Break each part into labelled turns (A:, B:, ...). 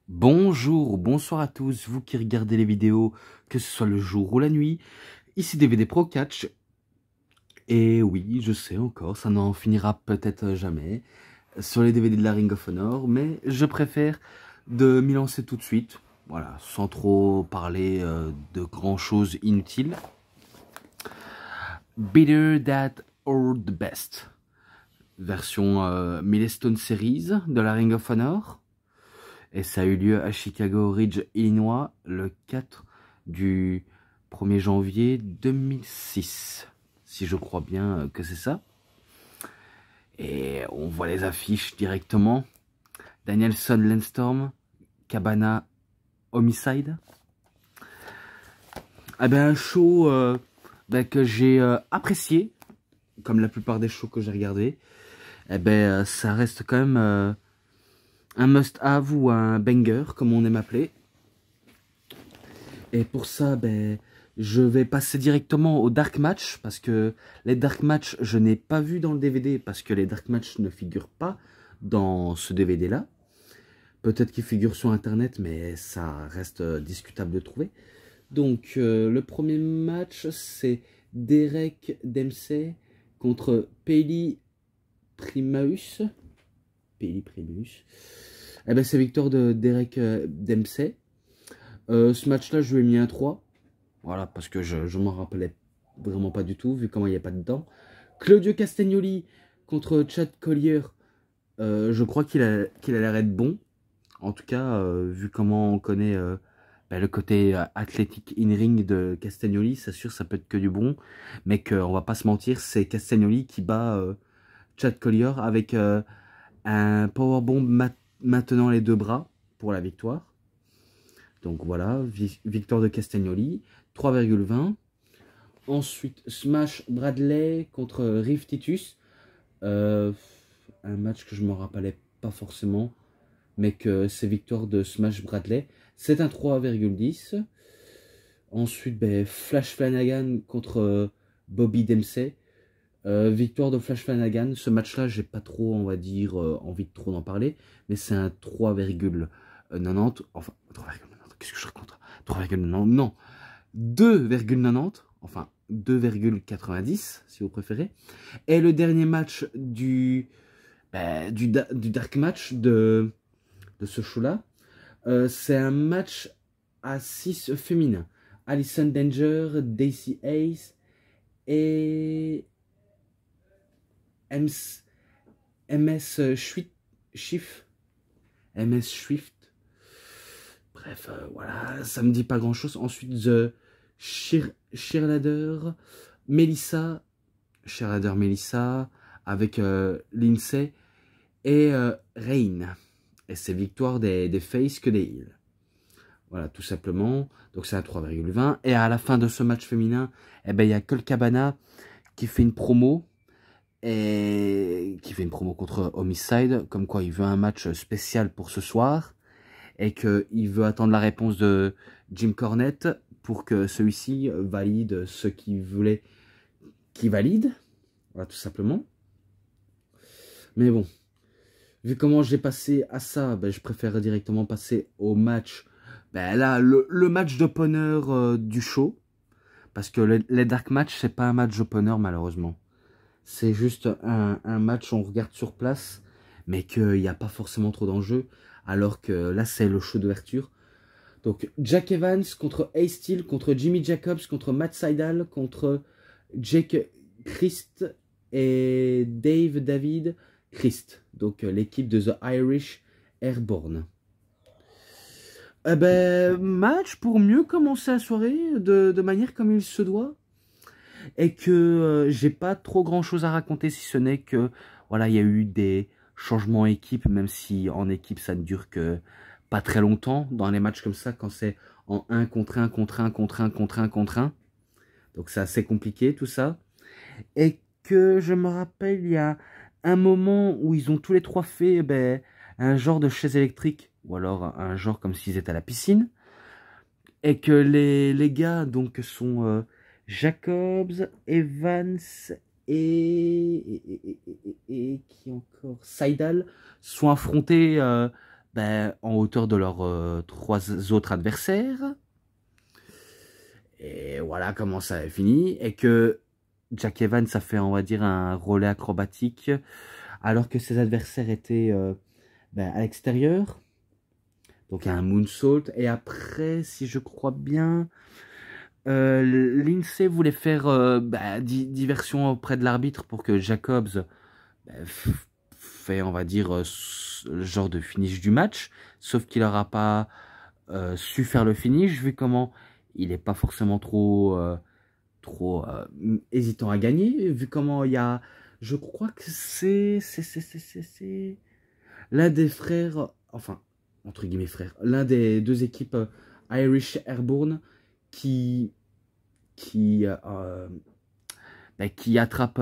A: Bonjour ou bonsoir à tous, vous qui regardez les vidéos, que ce soit le jour ou la nuit. Ici DVD Pro Catch. Et oui, je sais encore, ça n'en finira peut-être jamais sur les DVD de la Ring of Honor, mais je préfère de m'y lancer tout de suite, voilà, sans trop parler de grand chose inutile. Better That or the Best, version Milestone Series de la Ring of Honor. Et ça a eu lieu à Chicago Ridge, Illinois, le 4 du 1er janvier 2006. Si je crois bien que c'est ça. Et on voit les affiches directement. Danielson, Landstorm, Cabana, Homicide. Eh ben, un show que j'ai apprécié, comme la plupart des shows que j'ai regardés. Eh ben, ça reste quand même un must-have ou un banger, comme on aime appeler. Et pour ça, ben, je vais passer directement au Dark Match, parce que les Dark Match, je n'ai pas vu dans le DVD, parce que les Dark Match ne figurent pas dans ce DVD-là. Peut-être qu'ils figurent sur Internet, mais ça reste discutable de trouver. Donc, le premier match, c'est Derek Dempsey contre Peli Primaeus. Peli Primaeus. Eh ben, c'est victoire de Derek Dempsey. Ce match-là, je lui ai mis un 3. Voilà, parce que je m'en rappelais vraiment pas du tout, vu comment il n'y a pas de dents. Claudio Castagnoli contre Chad Collier. Je crois qu'il a l'air d'être bon. En tout cas, vu comment on connaît le côté athlétique in-ring de Castagnoli, c'est sûr ça peut être que du bon. Mais qu'on va pas se mentir, c'est Castagnoli qui bat Chad Collier avec un powerbomb maintenant les deux bras pour la victoire. Donc voilà, victoire de Castagnoli, 3,20. Ensuite, Smash Bradley contre Riff Titus. Un match que je ne me rappelais pas forcément, mais que c'est victoire de Smash Bradley. C'est un 3,10. Ensuite, ben, Flash Flanagan contre Bobby Dempsey. Victoire de Flash Flanagan. Ce match-là, j'ai pas trop, on va dire, envie de trop en parler, mais c'est un 3,90. Enfin, 3,90, qu'est-ce que je raconte? 3,90, non. 2,90, enfin 2,90 si vous préférez. Et le dernier match du Dark Match de ce show-là, c'est un match à 6 féminin. Alison Danger, Daisy Ace et MS Swift. MS Swift. Bref, voilà, ça me dit pas grand-chose. Ensuite, The Cheerleader Melissa, avec Lindsay et Rain. Et c'est victoire des Face que des Heels. Voilà, tout simplement. Donc c'est à 3,20. Et à la fin de ce match féminin, eh ben, il y a Colt Cabana qui fait une promo. Et qui fait une promo contre Homicide. Comme quoi il veut un match spécial pour ce soir. Et qu'il veut attendre la réponse de Jim Cornette pour que celui-ci valide ce qu'il voulait qu'il valide. Voilà, tout simplement. Mais bon, vu comment j'ai passé à ça, ben, je préfère directement passer au match. Ben, là, le match d'opener du show. Parce que les Dark Match, c'est pas un match d'opener, malheureusement. C'est juste un match où on regarde sur place, mais qu'il n'y a pas forcément trop d'enjeux. Alors que là, c'est le show d'ouverture. Donc, Jack Evans contre Ace Steel, contre Jimmy Jacobs, contre Matt Sydal, contre Jake Christ et Dave David Christ. Donc, l'équipe de The Irish Airborne. Eh ben, match pour mieux commencer la soirée de manière comme il se doit. Et que j'ai pas trop grand chose à raconter, si ce n'est que, voilà, il y a eu des changements équipe, même si en équipe ça ne dure que pas très longtemps dans les matchs comme ça, quand c'est en 1 contre 1 contre 1 contre 1 contre 1 contre 1. Donc c'est assez compliqué tout ça. Et que je me rappelle, il y a un moment où ils ont tous les trois fait ben, un genre de chaise électrique, ou alors un genre comme s'ils étaient à la piscine. Et que les gars donc sont Jacobs, Evans et qui encore Seidel sont affrontés en hauteur de leurs 3 autres adversaires. Et voilà comment ça a fini. Et que Jack Evans a fait, on va dire, un relais acrobatique alors que ses adversaires étaient à l'extérieur. Donc un moonsault. Et après, si je crois bien, Lindsay voulait faire diversion auprès de l'arbitre pour que Jacobs fait, on va dire, le genre de finish du match. Sauf qu'il n'aura pas su faire le finish, vu comment il n'est pas forcément trop hésitant à gagner, vu comment il y a... Je crois que c'est l'un des frères, enfin, entre guillemets frères, l'un des 2 équipes Irish Airborne qui attrape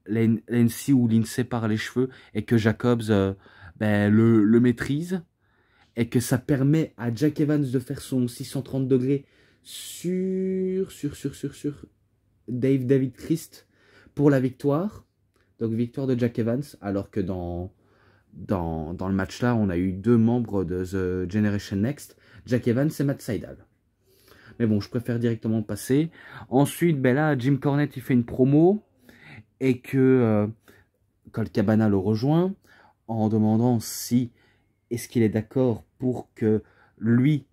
A: Lindsay ou Lindsay par les cheveux et que Jacobs le maîtrise et que ça permet à Jack Evans de faire son 630 degrés sur David Christ pour la victoire. Donc victoire de Jack Evans, alors que dans le match là, on a eu 2 membres de The Generation Next, Jack Evans et Matt Sydal. Mais bon, je préfère directement passer. Ensuite, là, Jim Cornette, il fait une promo et que Colt Cabana le rejoint en demandant si est-ce qu'il est d'accord pour que lui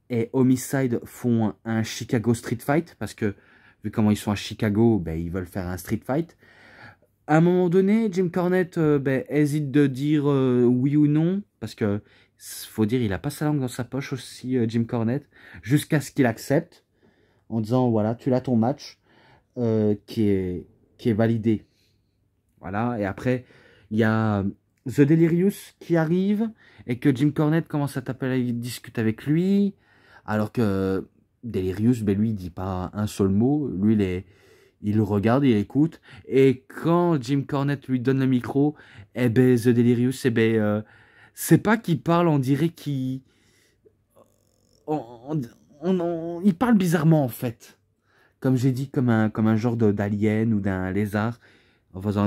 A: et Homicide font un Chicago Street Fight, parce que vu comment ils sont à Chicago, ils veulent faire un Street Fight. À un moment donné, Jim Cornette hésite de dire oui ou non, parce que faut dire, il a pas sa langue dans sa poche aussi, Jim Cornette, jusqu'à ce qu'il accepte, en disant voilà, tu l'as ton match, qui est validé. Voilà, et après, il y a The Delirious qui arrive, et que Jim Cornette commence à taper, il discute avec lui, alors que Delirious, lui, il dit pas un seul mot, lui, il le regarde, il écoute, et quand Jim Cornette lui donne le micro, The Delirious, c'est pas qu'il parle, on dirait qu'il... il parle bizarrement, en fait. Comme j'ai dit, comme un genre d'alien ou d'un lézard, en faisant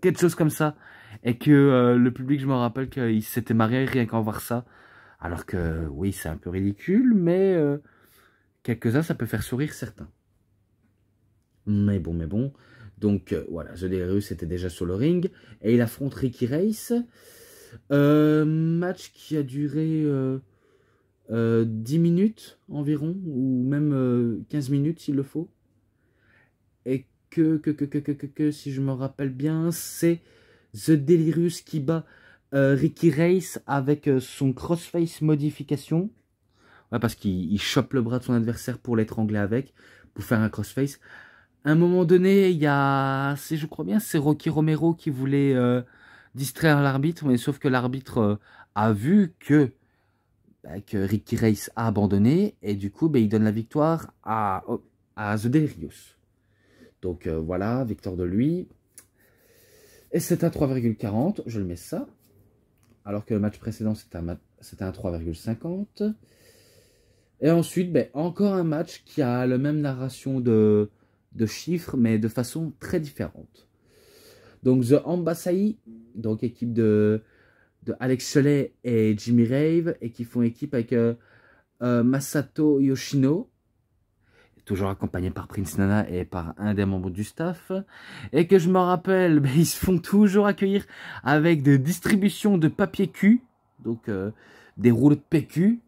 A: quelque chose comme ça, et que le public, je me rappelle qu'il s'était marré rien qu'en voir ça, alors que oui, c'est un peu ridicule, mais quelques-uns, ça peut faire sourire certains. Mais bon, donc voilà, The Delirious était déjà sur le ring, et il affronte Ricky Race, match qui a duré 10 minutes environ, ou même 15 minutes s'il le faut. Et que si je me rappelle bien, c'est The Delirious qui bat Ricky Race avec son crossface modification. Ouais, parce qu'il chope le bras de son adversaire pour l'étrangler avec, pour faire un crossface. À un moment donné, il y a, je crois bien, c'est Rocky Romero qui voulait distraire l'arbitre, mais sauf que l'arbitre a vu que Ricky Race a abandonné, et du coup, il donne la victoire à The Delirious. Donc voilà, victoire de lui. Et c'est à 3,40, je le mets ça. Alors que le match précédent, c'était un 3,50. Et ensuite, encore un match qui a la même narration de chiffres, mais de façon très différente. Donc The Ambassadors, donc équipe de Alex Shelley et Jimmy Rave, et qui font équipe avec Masato Yoshino, toujours accompagné par Prince Nana et par un des membres du staff, et que je me rappelle, ils se font toujours accueillir avec des distributions de papier cul, donc des rouleaux de PQ.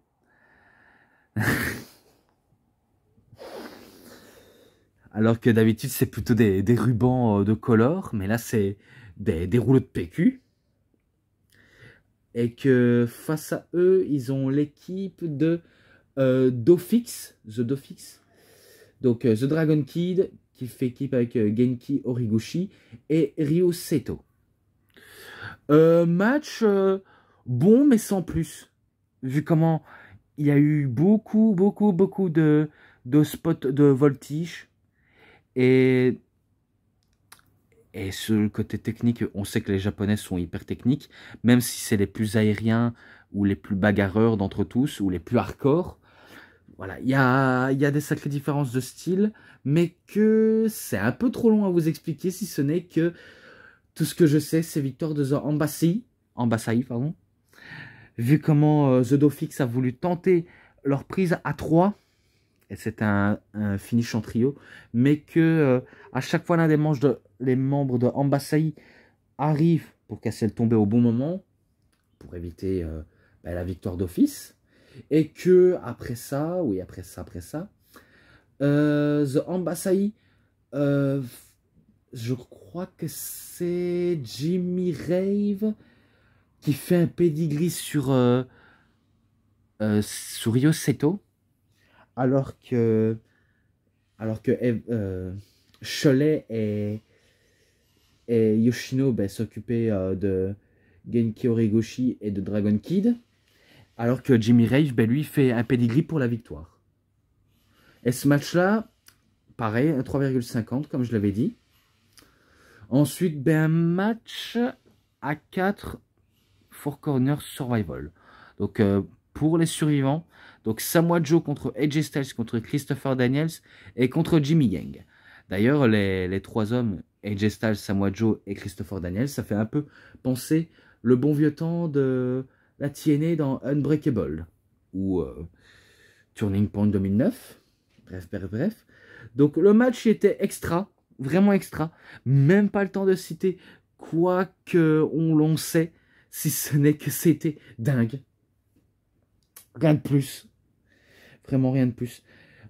A: Alors que d'habitude c'est plutôt des rubans de color, mais là c'est des rouleaux de PQ. Et que face à eux, ils ont l'équipe de Dofix, The Dofix. Donc The Dragon Kid, qui fait équipe avec Genki Horiguchi et Ryo Seto. Match bon, mais sans plus. Vu comment il y a eu beaucoup de spots de voltige. Et sur le côté technique, on sait que les Japonais sont hyper techniques, même si c'est les plus aériens ou les plus bagarreurs d'entre tous, ou les plus hardcore. Voilà, il y a des sacrées différences de style, mais que c'est un peu trop long à vous expliquer, si ce n'est que Tout ce que je sais, c'est victoire de The Embassy, pardon. Vu comment The Dofix a voulu tenter leur prise à 3, et c'est un finish en trio, mais que à chaque fois l'un des les membres de Embassy arrive pour casser le tombé au bon moment, pour éviter la victoire d'office, et que après ça, The Embassy, je crois que c'est Jimmy Rave qui fait un pedigree sur Ryo Seto, alors que Cholet et Yoshino s'occupaient de Genki Origoshi et de Dragon Kid, alors que Jimmy Rave, lui, fait un pedigree pour la victoire. Et ce match-là, pareil, un 3,50, comme je l'avais dit. Ensuite, un match à 4 Four Corner Survival. Donc, pour les survivants, donc Samoa Joe contre AJ Styles, contre Christopher Daniels et contre Jimmy Yang. D'ailleurs, les trois hommes, AJ Styles, Samoa Joe et Christopher Daniels, ça fait un peu penser le bon vieux temps de la TNA dans Unbreakable ou Turning Point 2009. Bref. Donc le match était extra, vraiment extra. Même pas le temps de citer quoi que l'on sait, si ce n'est que c'était dingue. Rien de plus. Vraiment rien de plus.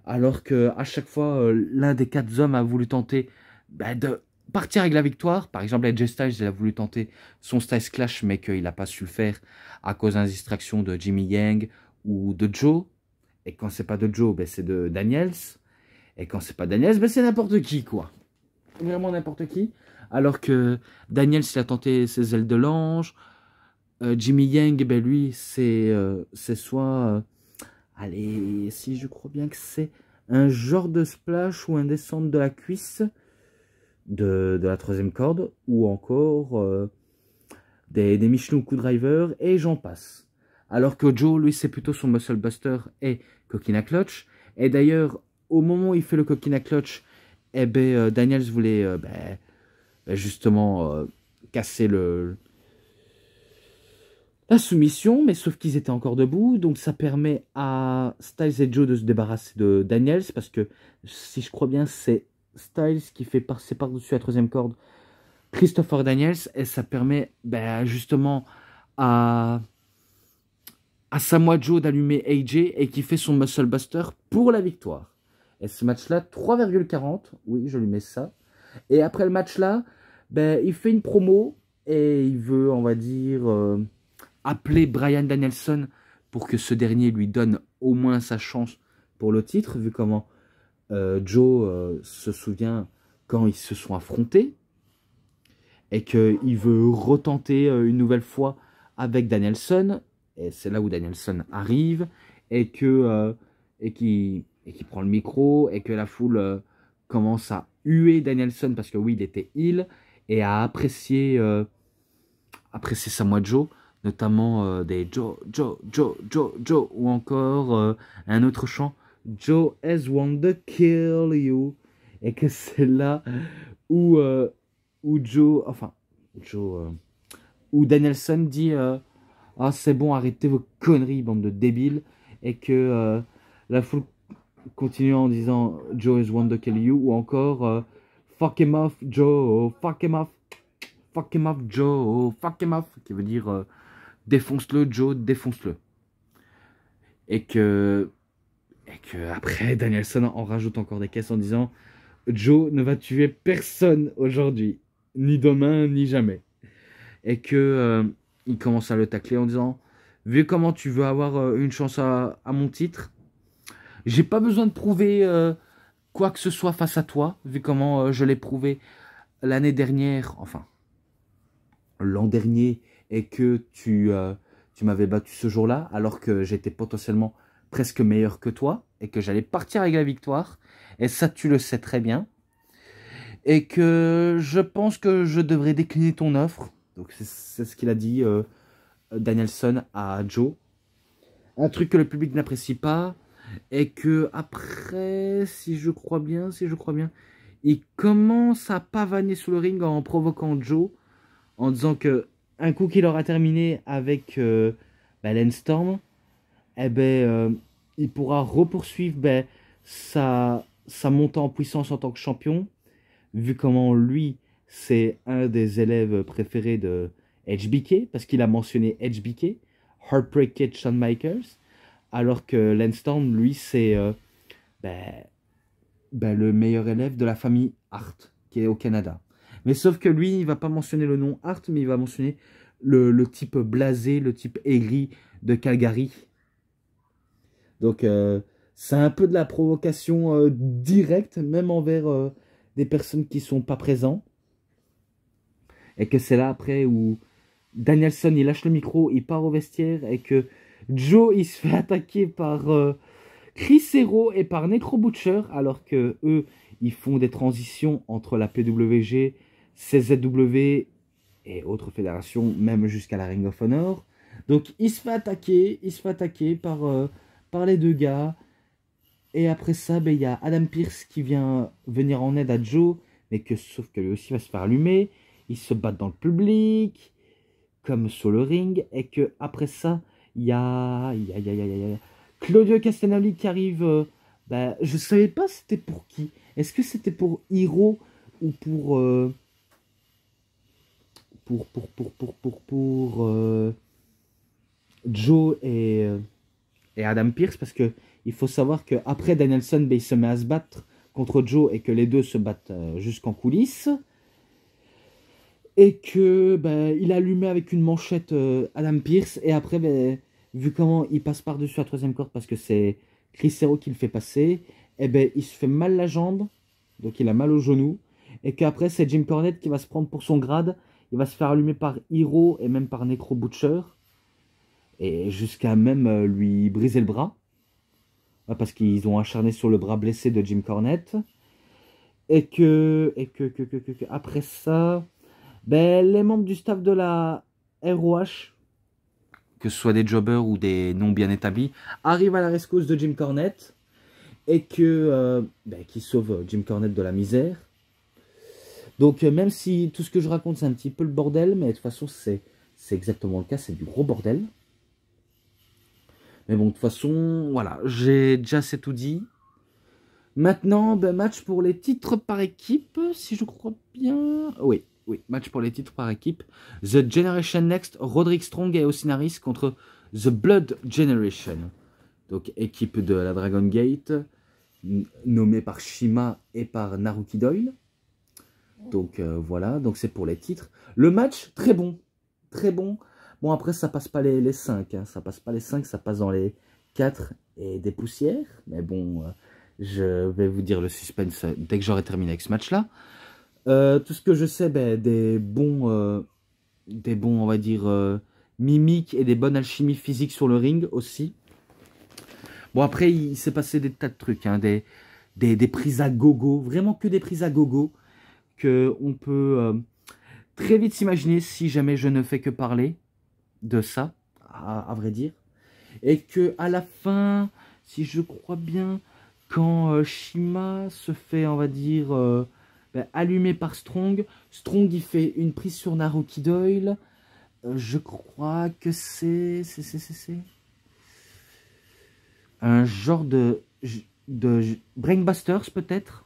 A: Alors que à chaque fois, l'un des 4 hommes a voulu tenter de partir avec la victoire. Par exemple, AJ Styles, il a voulu tenter son Styles Clash, mais qu'il n'a pas su le faire à cause d'une distraction de Jimmy Yang ou de Joe. Et quand c'est pas de Joe, c'est de Daniels. Et quand c'est pas Daniels, c'est n'importe qui, quoi. Vraiment n'importe qui. Alors que Daniels, il a tenté ses ailes de l'ange. Jimmy Yang, lui, c'est soit... allez, si je crois bien que c'est un genre de splash ou un descente de la cuisse de la 3e corde. Ou encore des Michinoku Driver et j'en passe. Alors que Joe, lui, c'est plutôt son Muscle Buster et Coquina Clutch. Et d'ailleurs, au moment où il fait le Coquina Clutch, Daniels voulait justement casser la soumission, mais sauf qu'ils étaient encore debout. Donc ça permet à Styles et Joe de se débarrasser de Daniels, parce que si je crois bien, c'est Styles qui fait passer par-dessus la 3e corde Christopher Daniels, et ça permet justement à Samoa Joe d'allumer AJ et qui fait son Muscle Buster pour la victoire. Et ce match-là, 3,40. Oui, je lui mets ça. Et après le match-là, il fait une promo et il veut, on va dire, appeler Bryan Danielson pour que ce dernier lui donne au moins sa chance pour le titre, vu comment Joe se souvient quand ils se sont affrontés et qu'il veut retenter une nouvelle fois avec Danielson. Et c'est là où Danielson arrive et qui prend le micro et que la foule commence à huer Danielson parce que oui, il était heel, et à apprécier Samoa Joe, notamment des Joe ou encore un autre chant, Joe has want to kill you, et que c'est là où où Danielson dit ah, c'est bon, arrêtez vos conneries, bande de débiles. Et que la foule continue en disant Joe is one to kill you. Ou encore fuck him off, Joe, fuck him off, Joe, fuck him off. Qui veut dire défonce-le, Joe, défonce-le. Et que après, Danielson en rajoute encore des caisses en disant Joe ne va tuer personne aujourd'hui, ni demain, ni jamais. Et que il commence à le tacler en disant vu comment tu veux avoir une chance à mon titre, j'ai pas besoin de prouver quoi que ce soit face à toi, vu comment je l'ai prouvé l'année dernière, enfin l'an dernier, et que tu m'avais battu ce jour-là, alors que j'étais potentiellement presque meilleur que toi, et que j'allais partir avec la victoire, et ça tu le sais très bien, et que je pense que je devrais décliner ton offre. Donc c'est ce qu'il a dit Danielson à Joe. Un truc que le public n'apprécie pas. Et que après, si je crois bien, il commence à pavaner sous le ring en provoquant Joe en disant que un coup qu'il aura terminé avec Lance Storm, eh ben, il pourra repoursuivre sa montée en puissance en tant que champion, vu comment lui, c'est un des élèves préférés de HBK, parce qu'il a mentionné HBK, Heartbreak Kid Shawn Michaels, alors que Lance Storm, lui, c'est ben, le meilleur élève de la famille Hart, qui est au Canada. Mais sauf que lui, il va pas mentionner le nom Hart, mais il va mentionner le type blasé, le type aigri de Calgary. Donc, c'est un peu de la provocation directe, même envers des personnes qui sont pas présentes. Et que c'est là, après, où Danielson, il lâche le micro, il part au vestiaire, et que Joe, il se fait attaquer par Chris Hero et par Necro Butcher, alors que eux, ils font des transitions entre la PWG, CZW et autres fédérations, même jusqu'à la Ring of Honor. Donc il se fait attaquer par les deux gars. Et après ça, ben, il y a Adam Pearce qui vient venir en aide à Joe, mais sauf que lui aussi va se faire allumer. Ils se battent dans le public, comme sur le ring, et que après ça, il y a Claudio Castagnoli qui arrive. Je savais pas c'était pour qui. Est-ce que c'était pour Hiro ou pour Joe et Adam Pearce, parce que il faut savoir qu'après Danielson, ben, il se met à se battre contre Joe et que les deux se battent jusqu'en coulisses. Et que il a allumé avec une manchette Adam Pearce. Et après, vu comment il passe par-dessus la troisième corde, parce que c'est Chris Hero qui le fait passer, et il se fait mal la jambe. Donc il a mal au genou. Et qu'après, c'est Jim Cornette qui va se prendre pour son grade. Il va se faire allumer par Hero et même par Necro Butcher. Et jusqu'à même lui briser le bras. Parce qu'ils ont acharné sur le bras blessé de Jim Cornette. Et que après ça, les membres du staff de la ROH, que ce soit des jobbers ou des non bien établis, arrivent à la rescousse de Jim Cornette. Et qui sauve Jim Cornette de la misère. Donc même si tout ce que je raconte c'est un petit peu le bordel, mais de toute façon c'est exactement le cas, c'est du gros bordel. Mais bon, de toute façon, voilà, j'ai déjà assez tout dit. Maintenant, match pour les titres par équipe, si je crois bien. Oui, match pour les titres par équipe. The Generation Next, Roderick Strong et Austin Harris contre The Blood Generation. Donc équipe de la Dragon Gate, nommée par Shima et par Naruki Doyle. Donc voilà, donc c'est pour les titres. Le match, très bon. Très bon. Bon, après, ça passe pas les 5. Hein. Ça passe pas les 5, ça passe dans les 4 et des poussières. Mais bon, je vais vous dire le suspense dès que j'aurai terminé avec ce match-là. Tout ce que je sais, des bons, on va dire, mimiques et des bonnes alchimies physiques sur le ring aussi. Bon, après, il s'est passé des tas de trucs. Hein, des prises à gogo. Vraiment que des prises à gogo. Qu'on peut très vite s'imaginer si jamais je ne fais que parler de ça, à vrai dire. Et que à la fin, si je crois bien, quand Shima se fait, on va dire, allumé par Strong, Strong il fait une prise sur Naruki Doyle. Je crois que c'est un genre de Brainbusters peut-être.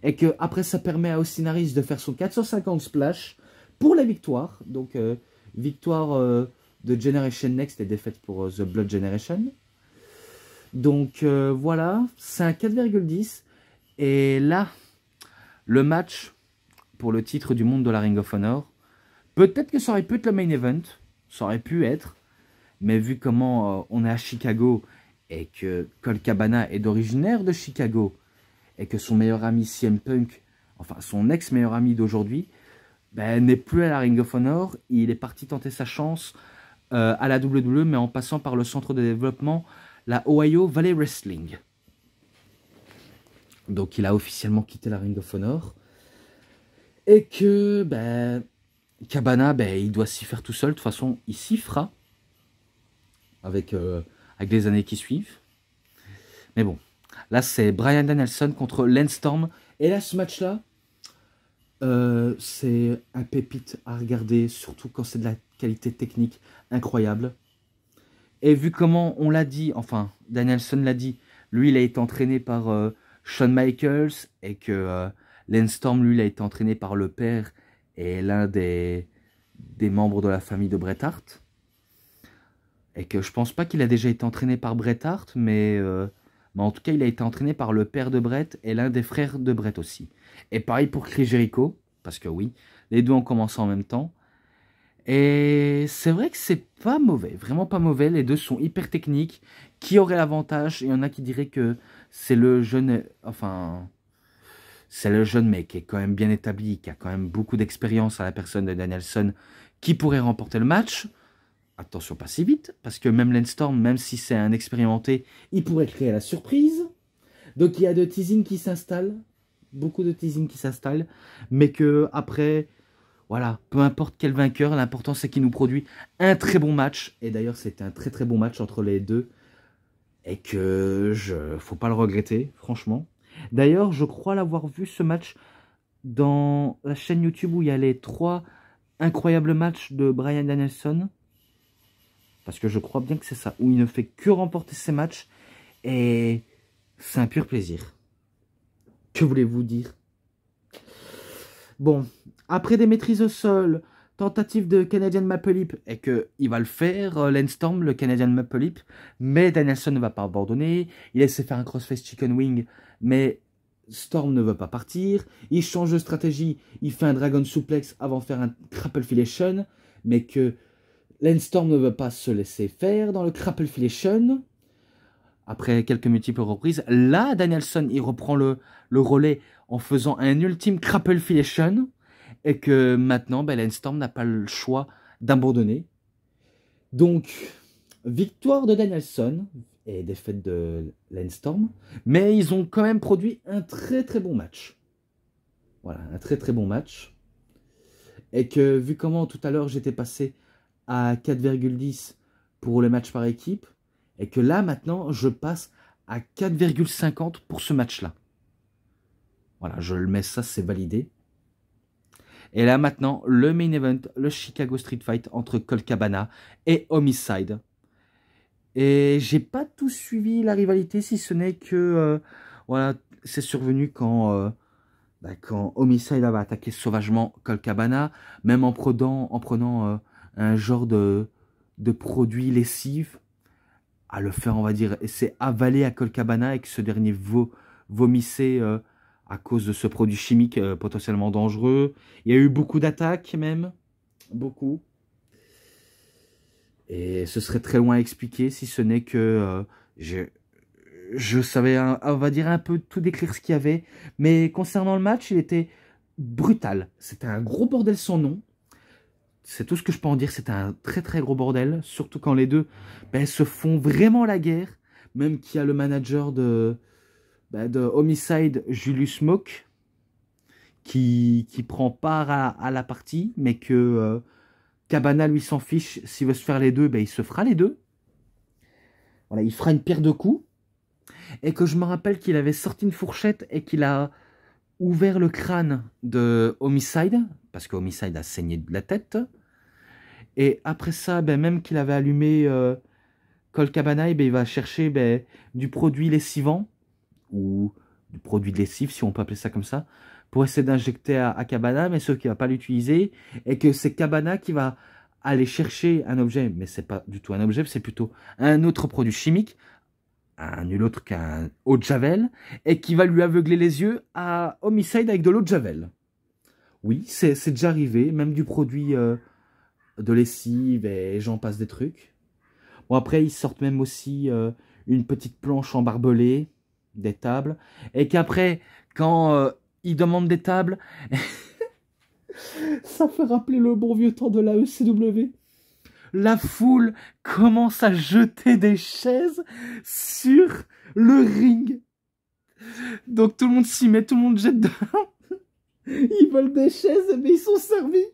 A: Et que après ça permet à Austin Harris de faire son 450 splash pour la victoire. Donc victoire de Generation Next et défaite pour The Blood Generation. Donc voilà, c'est un 4,10. Et là, le match pour le titre du monde de la Ring of Honor, peut-être que ça aurait pu être le main event, ça aurait pu être, mais vu comment on est à Chicago et que Colt Cabana est originaire de Chicago, et que son meilleur ami CM Punk, enfin son ex-meilleur ami d'aujourd'hui, n'est plus à la Ring of Honor. Il est parti tenter sa chance à la WWE, mais en passant par le centre de développement, la Ohio Valley Wrestling. Donc il a officiellement quitté la Ring of Honor. Et que Cabana, il doit s'y faire tout seul. De toute façon, il s'y fera avec les années qui suivent. Mais bon. Là, c'est Bryan Danielson contre Lance Storm. Et là, ce match-là, C'est un pépite à regarder, surtout quand c'est de la qualité technique incroyable. Et vu comment on l'a dit, enfin, Danielson l'a dit, lui, il a été entraîné par Shawn Michaels et que Lance Storm, lui, il a été entraîné par le père et l'un des membres de la famille de Bret Hart. Et que je pense pas qu'il a déjà été entraîné par Bret Hart, mais en tout cas, il a été entraîné par le père de Bret et l'un des frères de Bret aussi. Et pareil pour Chris Jericho, parce que oui, les deux ont commencé en même temps. Et c'est vrai que c'est pas mauvais, vraiment pas mauvais. Les deux sont hyper techniques. Qui aurait l'avantage? Il y en a qui diraient que c'est le jeune, enfin, c'est le jeune mec qui est quand même bien établi, qui a quand même beaucoup d'expérience à la personne de Danielson, qui pourrait remporter le match. Attention, pas si vite, parce que même Lance Storm, même si c'est un expérimenté, il pourrait créer la surprise. Donc il y a de teasing qui s'installe, beaucoup de teasing qui s'installe, mais que après, voilà, peu importe quel vainqueur, l'important c'est qu'il nous produit un très bon match. Et d'ailleurs, c'était un très très bon match entre les deux, et que faut pas le regretter, franchement. D'ailleurs, je crois l'avoir vu ce match dans la chaîne YouTube où il y a les 3 incroyables matchs de Bryan Danielson. Parce que je crois bien que c'est ça, où il ne fait que remporter ses matchs. Et c'est un pur plaisir. Que voulez-vous dire? Bon, après des maîtrises au sol, tentative de Canadian Maple Leap, et qu'il va le faire, Lance Storm, le Canadian Maple Leap, mais Danielson ne va pas abandonner. Il essaie de faire un crossface chicken wing, mais Storm ne veut pas partir. Il change de stratégie, il fait un Dragon Suplex avant de faire un Crapple Fillation, mais que Lance Storm ne veut pas se laisser faire dans le Crapple Fillation. Après quelques multiples reprises, là, Danielson, il reprend le relais en faisant un ultime Crapple Fillation. Et que maintenant, Lance Storm n'a pas le choix d'abandonner. Donc, victoire de Danielson et défaite de Lance Storm. Mais ils ont quand même produit un très très bon match. Voilà, un très très bon match. Et que vu comment tout à l'heure j'étais passé à 4,10 pour le match par équipe, et que là maintenant je passe à 4,50 pour ce match-là. Voilà, je le mets, ça c'est validé. Et là maintenant, le main event, le Chicago Street Fight entre Colt Cabana et Homicide. Et j'ai pas tout suivi la rivalité, si ce n'est que voilà, c'est survenu quand Homicide avait attaqué sauvagement Colt Cabana, même en prenant un genre de produit lessif, à le faire, on va dire, et c'est avalé à Colt Cabana et que ce dernier vomissait à cause de ce produit chimique potentiellement dangereux. Il y a eu beaucoup d'attaques même, beaucoup. Et ce serait très loin à expliquer si ce n'est que je savais, on va dire, un peu tout décrire ce qu'il y avait. Mais concernant le match, il était brutal. C'était un gros bordel sans nom. C'est tout ce que je peux en dire. C'était un très très gros bordel. Surtout quand les deux se font vraiment la guerre. Même qu'il y a le manager de Homicide, Julius Smoke, qui prend part à la partie. Mais que Cabana lui s'en fiche. S'il veut se faire les deux, il se fera les deux. Voilà, il fera une pierre de coups. Et que je me rappelle qu'il avait sorti une fourchette et qu'il a ouvert le crâne de Homicide, parce que Homicide a saigné de la tête. Et après ça, même qu'il avait allumé Colt Cabana, il va chercher du produit lessivant, ou du produit de lessive, si on peut appeler ça comme ça, pour essayer d'injecter à Cabana, mais sauf qu'il ne va pas l'utiliser, et que c'est Cabana qui va aller chercher un objet, mais c'est pas du tout un objet, c'est plutôt un autre produit chimique, un nul autre qu'un eau de javel, et qui va lui aveugler les yeux à Homicide avec de l'eau de javel. Oui, c'est déjà arrivé, même du produit de lessive et j'en passe des trucs. Bon, après, ils sortent même aussi une petite planche en barbelé, des tables, et qu'après, quand ils demandent des tables, ça fait rappeler le bon vieux temps de la ECW. La foule commence à jeter des chaises sur le ring. Donc tout le monde s'y met, tout le monde jette dedans. Ils veulent des chaises, mais ils sont servis.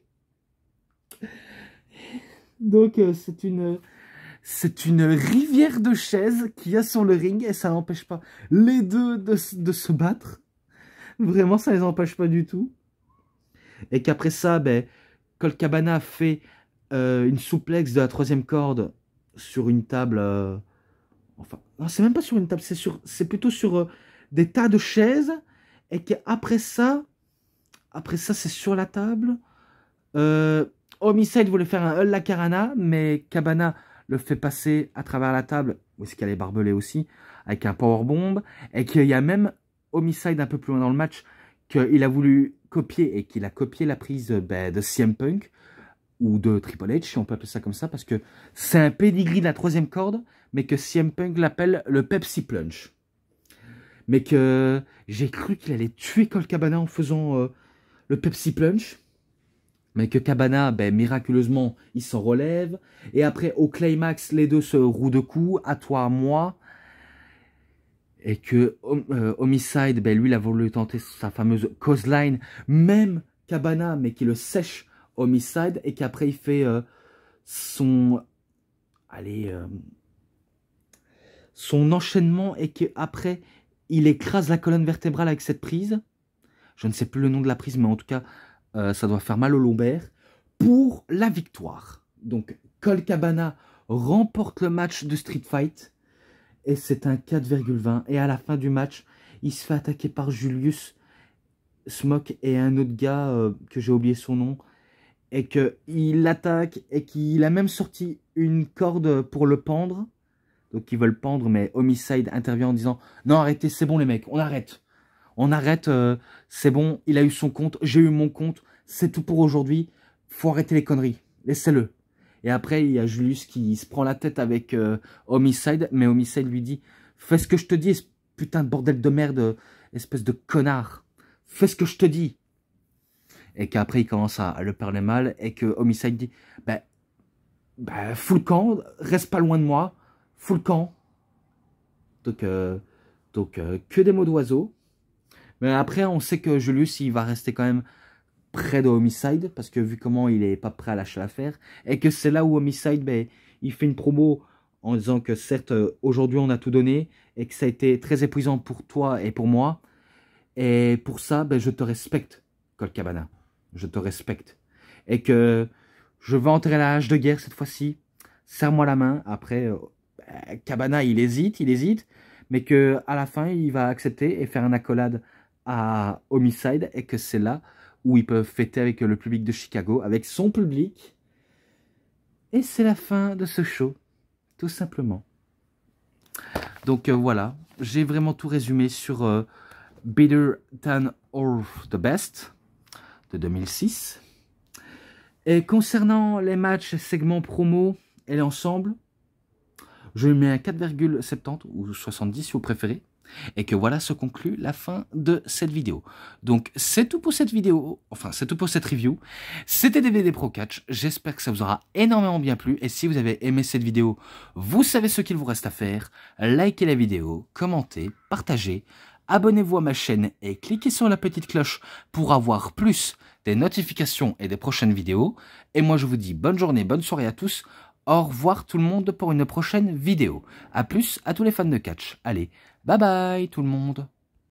A: Donc c'est une rivière de chaises qu'il y a sur le ring et ça n'empêche pas les deux de se battre. Vraiment, ça les empêche pas du tout. Et qu'après ça, ben, Colt Cabana fait une souplex de la troisième corde sur une table. Enfin, non, c'est même pas sur une table, c'est plutôt sur des tas de chaises. Et qu'après ça, c'est sur la table. Homicide voulait faire un Hull Carana, mais Cabana le fait passer à travers la table, où est-ce qu'elle est barbelée aussi, avec un powerbomb, et qu'il y a même Homicide un peu plus loin dans le match, qu'il a voulu copier, et qu'il a copié la prise de CM Punk, ou de Triple H, si on peut appeler ça comme ça, parce que c'est un pedigree de la troisième corde, mais que CM Punk l'appelle le Pepsi Plunge. Mais que j'ai cru qu'il allait tuer Colt Cabana en faisant le Pepsi Plunge. Mais que Cabana, ben, miraculeusement, il s'en relève. Et après, au climax, les deux se rouent de coups, à toi, à moi. Et que Homicide, ben, lui, il a voulu tenter sa fameuse cause line. Même Cabana, mais qui le sèche Homicide. Et qu'après, il fait son... Allez... son enchaînement. Et qu'après, il écrase la colonne vertébrale avec cette prise. Je ne sais plus le nom de la prise, mais en tout cas... ça doit faire mal au lombaire, pour la victoire. Donc, Colt Cabana remporte le match de Street Fight, et c'est un 4,20. Et à la fin du match, il se fait attaquer par Julius Smoke et un autre gars que j'ai oublié son nom, et qu'il l'attaque, et qu'il a même sorti une corde pour le pendre. Donc, ils veulent pendre, mais Homicide intervient en disant « Non, arrêtez, c'est bon les mecs, on arrête. On arrête, c'est bon, il a eu son compte, j'ai eu mon compte, c'est tout pour aujourd'hui, faut arrêter les conneries, laissez-le. » Et après, il y a Julius qui se prend la tête avec Homicide, mais Homicide lui dit « Fais ce que je te dis, putain de bordel de merde, espèce de connard, fais ce que je te dis. » Et qu'après, il commence à le parler mal, et que Homicide dit « fous le camp, reste pas loin de moi, fous le camp. » Donc, que des mots d'oiseau. Mais après, on sait que Julius, il va rester quand même près de Homicide, parce que vu comment il est pas prêt à lâcher l'affaire, et que c'est là où Homicide, ben, il fait une promo en disant que certes, aujourd'hui on a tout donné, et que ça a été très épuisant pour toi et pour moi, et pour ça, ben, je te respecte, Colt Cabana, je te respecte. Et que je vais enterrer la hache de guerre cette fois-ci, serre-moi la main. Après, Cabana, il hésite, mais que à la fin, il va accepter et faire un accolade à Homicide, et que c'est là où ils peuvent fêter avec le public de Chicago, avec son public. Et c'est la fin de ce show, tout simplement. Donc voilà, j'ai vraiment tout résumé sur Better Than or the Best de 2006. Et concernant les matchs, segments promo et l'ensemble, je lui mets un 4,70 ou 70 si vous préférez. Et que voilà se conclut la fin de cette vidéo. Donc c'est tout pour cette vidéo, enfin c'est tout pour cette review. C'était DVD Pro Catch, j'espère que ça vous aura énormément bien plu. Et si vous avez aimé cette vidéo, vous savez ce qu'il vous reste à faire. Likez la vidéo, commentez, partagez, abonnez-vous à ma chaîne et cliquez sur la petite cloche pour avoir plus des notifications et des prochaines vidéos. Et moi je vous dis bonne journée, bonne soirée à tous. Au revoir tout le monde pour une prochaine vidéo. A plus à tous les fans de catch. Allez, bye bye tout le monde.